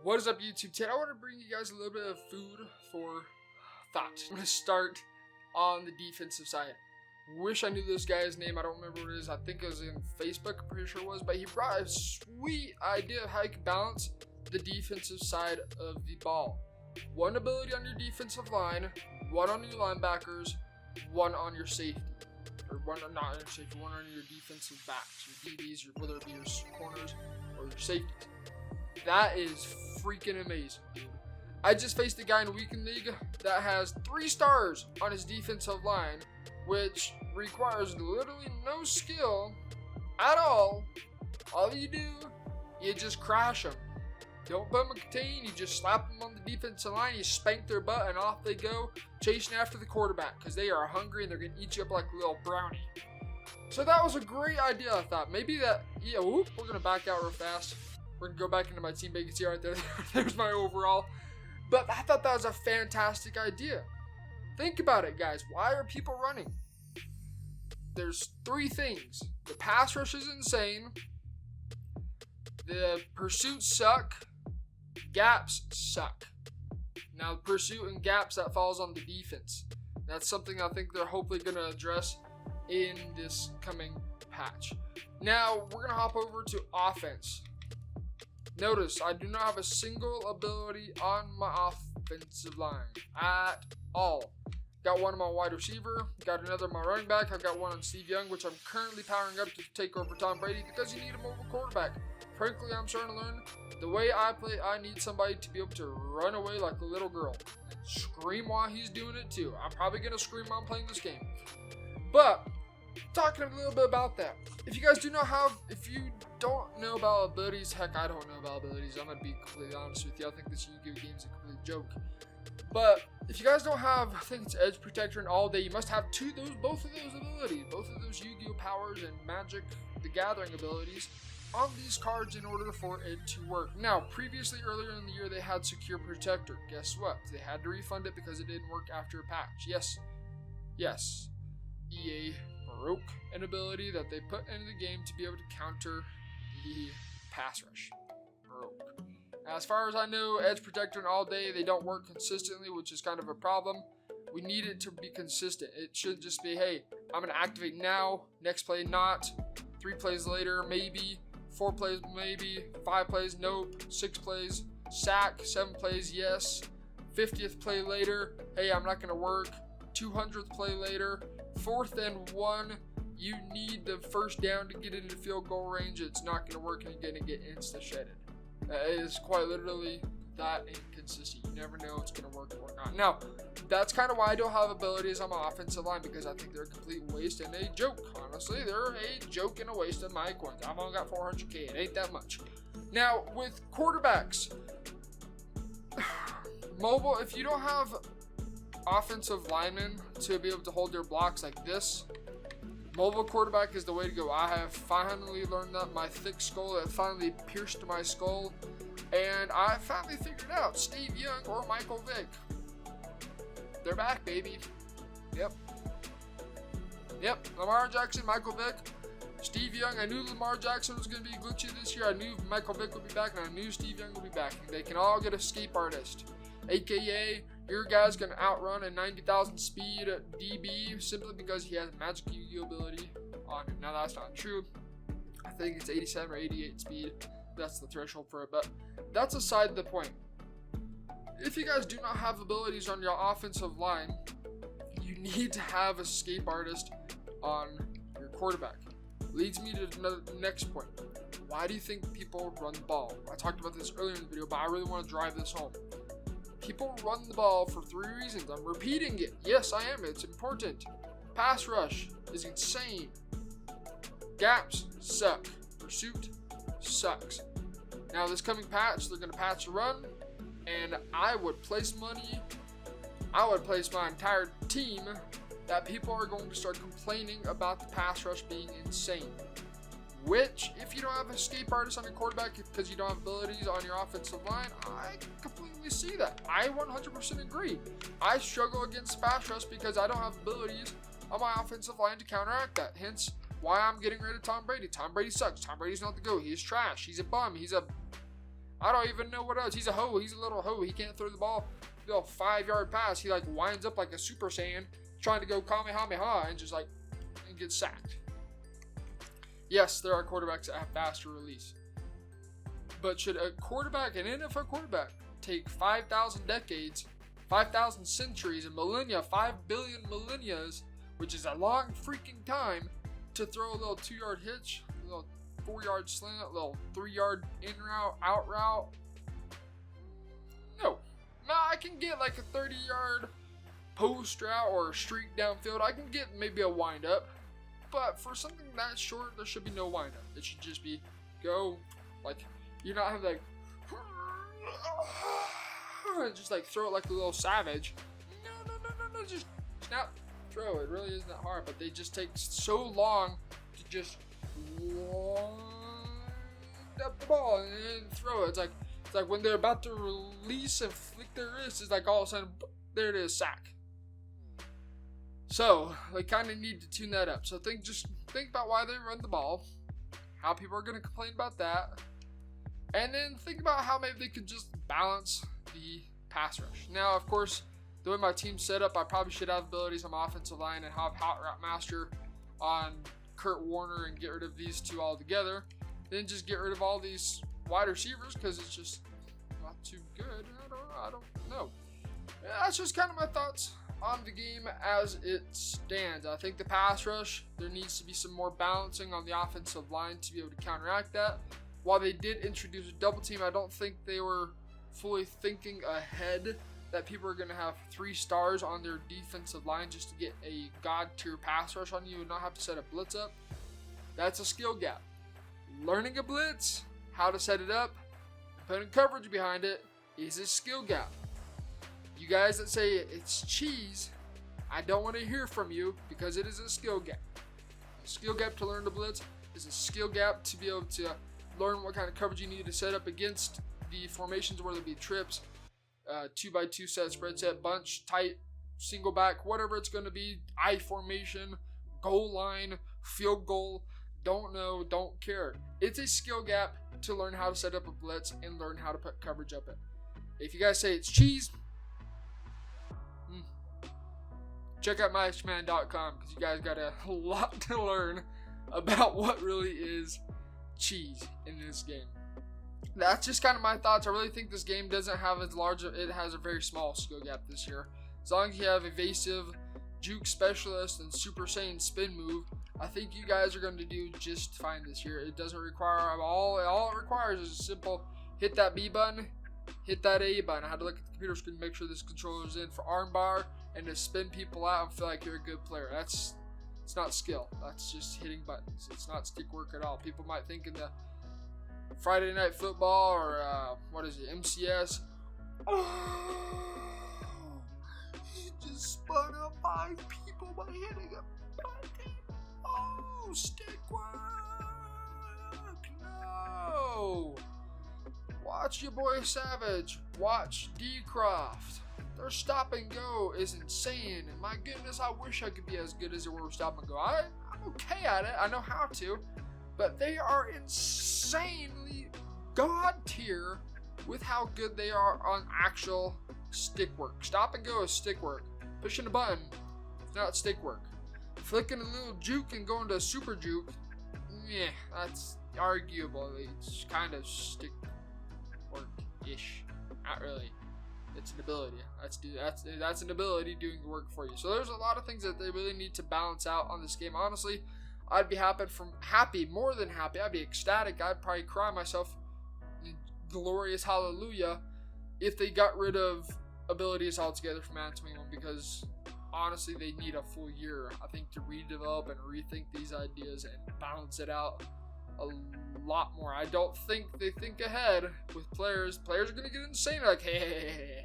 What is up, YouTube? Today I want to bring you guys a little bit of food for thought. I'm going to start on the defensive side. Wish I knew this guy's name. I don't remember what it is. I think it was in Facebook. I'm pretty sure it was. But he brought a sweet idea of how you can balance the defensive side of the ball. One ability on your defensive line, one on your linebackers, one on your safety. Or one not on your safety, one on your defensive backs, your DBs, whether it be your corners or your safeties. That is freaking amazing, dude. I just faced a guy in a weekend league that has 3 stars on his defensive line, which requires literally no skill at all. All you do, you just crash them. Don't put them in contain, you just slap them on the defensive line, you spank their butt, and off they go, chasing after the quarterback, because they are hungry and they're going to eat you up like a little brownie. So that was a great idea, I thought. Maybe that, yeah, whoop, we're going to back out real fast. We're going to go back into my team, but you can see right there, there's my overall. But I thought that was a fantastic idea. Think about it, guys. Why are people running? There's 3 things. The pass rush is insane. The pursuits suck. Gaps suck. Now, the pursuit and gaps, that falls on the defense. That's something I think they're hopefully going to address in this coming patch. Now, we're going to hop over to offense. Notice, I do not have a single ability on my offensive line at all. Got one on my wide receiver, got another on my running back, I've got one on Steve Young, which I'm currently powering up to take over Tom Brady because you need a mobile quarterback. Frankly, I'm starting to learn the way I play, I need somebody to be able to run away like a little girl and scream while he's doing it too. I'm probably going to scream while I'm playing this game. But, talking a little bit about that. If you guys do not have, if you don't know about abilities, heck, I don't know about abilities. I'm going to be completely honest with you. I think this Yu-Gi-Oh game is a complete joke. But if you guys don't have, I think it's Edge Protector and All Day, you must have both of those abilities, both of those Yu-Gi-Oh powers and Magic the Gathering abilities on these cards in order for it to work. Now, previously, earlier in the year, they had Secure Protector. Guess what? They had to refund it because it didn't work after a patch. Yes. EA broke an ability that they put into the game to be able to counter the pass rush. Broke. As far as I know, Edge Protector and All Day, they don't work consistently, which is kind of a problem. We need it to be consistent. It should just be, hey, I'm going to activate now, next play not, 3 plays later, maybe, 4 plays, maybe, 5 plays, nope, 6 plays, sack, 7 plays, yes, 50th play later, hey, I'm not going to work, 200th play later, 4th and 1, you need the first down to get into field goal range, it's not going to work and you're going to get insta-shedded. It is quite literally that inconsistent. You never know if it's going to work or not. Now, that's kind of why I don't have abilities on my offensive line, because I think they're a complete waste and a joke. Honestly, they're a joke and a waste of my coins. I've only got 400k. It ain't that much. Now, with quarterbacks, mobile, if you don't have offensive linemen to be able to hold their blocks like this, mobile quarterback is the way to go. I have finally learned that. My thick skull has finally pierced my skull, and I finally figured out Steve Young or Michael Vick. They're back, baby. Yep. Lamar Jackson, Michael Vick, Steve Young. I knew Lamar Jackson was going to be glitchy this year. I knew Michael Vick would be back, and I knew Steve Young would be back. And they can all get escape artist, aka your guy's going to outrun a 90,000 speed DB simply because he has magic Yu-Gi-Oh ability on him. Now, that's not true. I think it's 87 or 88 speed. That's the threshold for it, but that's aside the point. If you guys do not have abilities on your offensive line, you need to have escape artist on your quarterback. Leads me to the next point. Why do you think people run the ball? I talked about this earlier in the video, but I really want to drive this home. People run the ball for 3 reasons. I'm repeating it. Yes, I am. It's important. Pass rush is insane. Gaps suck. Pursuit sucks. Now, this coming patch, they're going to patch the run, and I would place money, I would place my entire team that people are going to start complaining about the pass rush being insane. Which, if you don't have escape artists on your quarterback because you don't have abilities on your offensive line, I completely see that. I 100% agree. I struggle against pass rush because I don't have abilities on my offensive line to counteract that. Hence, why I'm getting rid of Tom Brady. Tom Brady sucks. Tom Brady's not the GOAT. He's trash. He's a bum. He's a I don't even know what else. He's a hoe. He's a little hoe. He can't throw the ball. Little 5-yard pass. He like winds up like a Super Saiyan trying to go Kamehameha and just like and gets sacked. Yes, there are quarterbacks that have faster release. But should a quarterback, an NFL quarterback, take 5,000 decades, 5,000 centuries, and millennia, 5 billion millennias, which is a long freaking time, to throw a little 2-yard hitch, a little 4-yard slant, a little 3-yard in route, out route? No. No, I can get like a 30-yard post route or a streak downfield. I can get maybe a wind up. But for something that short, there should be no wind up. It should just be go, like, you not have like, just like throw it like a little savage. No, just snap, throw. It really isn't that hard, but they just take so long to just wind up the ball and then throw it. It's like when they're about to release and flick their wrist, it's like all of a sudden, there it is, sack. So they kind of need to tune that up. So think about why they run the ball, how people are going to complain about that, and then think about how maybe they could just balance the pass rush. Now, of course, the way my team's set up, I probably should have abilities on my offensive line and have Hot Route Master on Kurt Warner and get rid of these two altogether. Then just get rid of all these wide receivers because it's just not too good. I don't know. That's just kind of my thoughts on the game as it stands. I think the pass rush, there needs to be some more balancing on the offensive line to be able to counteract that. While they did introduce a double team, I don't think they were fully thinking ahead that people are going to have 3 stars on their defensive line just to get a god tier pass rush on you and not have to set a blitz up. That's a skill gap. Learning a blitz, how to set it up, putting coverage behind it is a skill gap. You guys that say it's cheese, I don't want to hear from you because it is a skill gap. A skill gap to learn the blitz is a skill gap to be able to learn what kind of coverage you need to set up against the formations, whether it be trips, 2x2 set, spread set, bunch, tight, single back, whatever it's going to be, I formation, goal line, field goal, don't know, don't care. It's a skill gap to learn how to set up a blitz and learn how to put coverage up it. If you guys say it's cheese, check out myishman.com because you guys got a lot to learn about what really is cheese in this game. That's just kind of my thoughts. I really think this game doesn't have as large it has a very small skill gap this year. As long as you have evasive, juke specialist, and Super Saiyan spin move, I think you guys are going to do just fine this year. It doesn't require all it requires is a simple hit that B button, hit that A button. I had to look at the computer screen to make sure this controller is in for armbar and to spin people out and feel like you're a good player. It's not skill. That's just hitting buttons. It's not stick work at all. People might think in the Friday Night Football or MCS. Oh, he just spun up 5 people by hitting a button. Oh, stick work. No. Watch your boy Savage. Watch D-Croft. Their stop and go is insane. And my goodness, I wish I could be as good as they were with stop and go. I'm okay at it. I know how to. But they are insanely god tier with how good they are on actual stick work. Stop and go is stick work. Pushing a button, not stick work. Flicking a little juke and going to a super juke, yeah, that's arguable. It's kind of stick work-ish. Not really. It's an ability. That's an ability doing the work for you. So there's a lot of things that they really need to balance out on this game. Honestly, I'd be more than happy. I'd be ecstatic. I'd probably cry myself in glorious hallelujah if they got rid of abilities altogether from Madden 21, because honestly, they need a full year, I think, to redevelop and rethink these ideas and balance it out a lot more. I don't think they think ahead with players. Players are going to get insane. Like, hey.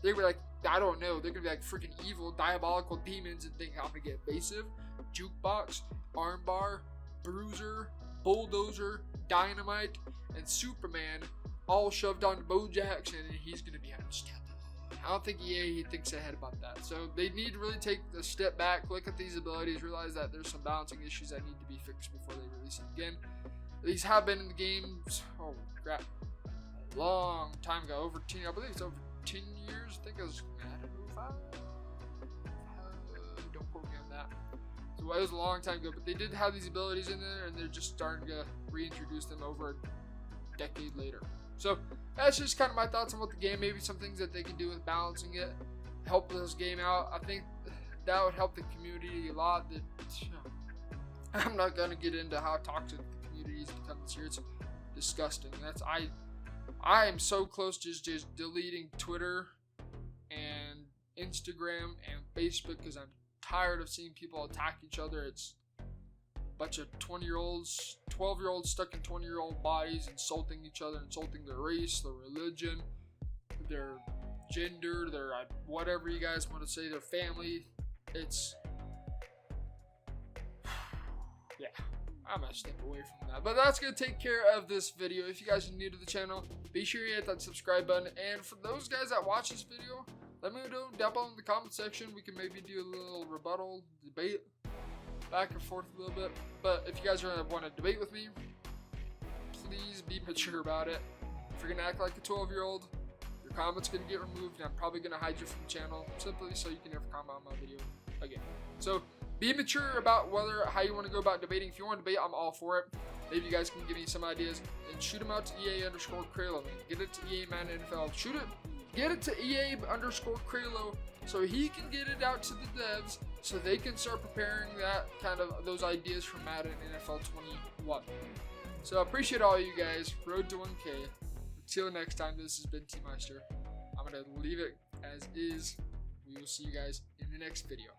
They're going to be like, I don't know. They're going to be like freaking evil, diabolical demons and think I'm going to get evasive, jukebox, armbar, bruiser, bulldozer, dynamite, and Superman all shoved onto Bo Jackson, and he's going to be unstoppable. I don't think he thinks ahead about that. So they need to really take a step back, look at these abilities, realize that there's some balancing issues that need to be fixed before they release it again. These have been in the games. Oh, crap. long time ago, over 10, I believe it's over 10 years. I think it was Madden 05. Don't quote me on that. So it was a long time ago, but they did have these abilities in there, and they're just starting to reintroduce them over a decade later. So that's just kind of my thoughts on what the game, maybe some things that they can do with balancing it, help this game out. I think that would help the community a lot. I'm not gonna get into how toxic the community has become this year. It's disgusting. I am so close to just deleting Twitter and Instagram and Facebook because I'm tired of seeing people attack each other. It's a bunch of 20-year-olds, 12-year-olds stuck in 20-year-old bodies, insulting each other, insulting their race, their religion, their gender, their whatever you guys want to say, their family. It's yeah, I'm gonna step away from that. But that's gonna take care of this video. If you guys are new to the channel, be sure you hit that subscribe button. And for those guys that watch this video, let me know down below in the comment section. We can maybe do a little rebuttal debate, back and forth a little bit. But if you guys want to debate with me, please be mature about it. If you're gonna act like a 12-year-old, your comment's gonna get removed, and I'm probably gonna hide you from the channel simply so you can never comment on my video again. So be mature about how you want to go about debating. If you want to debate, I'm all for it. Maybe you guys can give me some ideas and shoot them out to EA_Kralo. Get it to EA Madden NFL. Get it to EA_Kralo so he can get it out to the devs so they can start preparing those ideas for Madden NFL 21. So I appreciate all you guys. Road to 1K. Until next time, this has been T Meister. I'm gonna leave it as is. We will see you guys in the next video.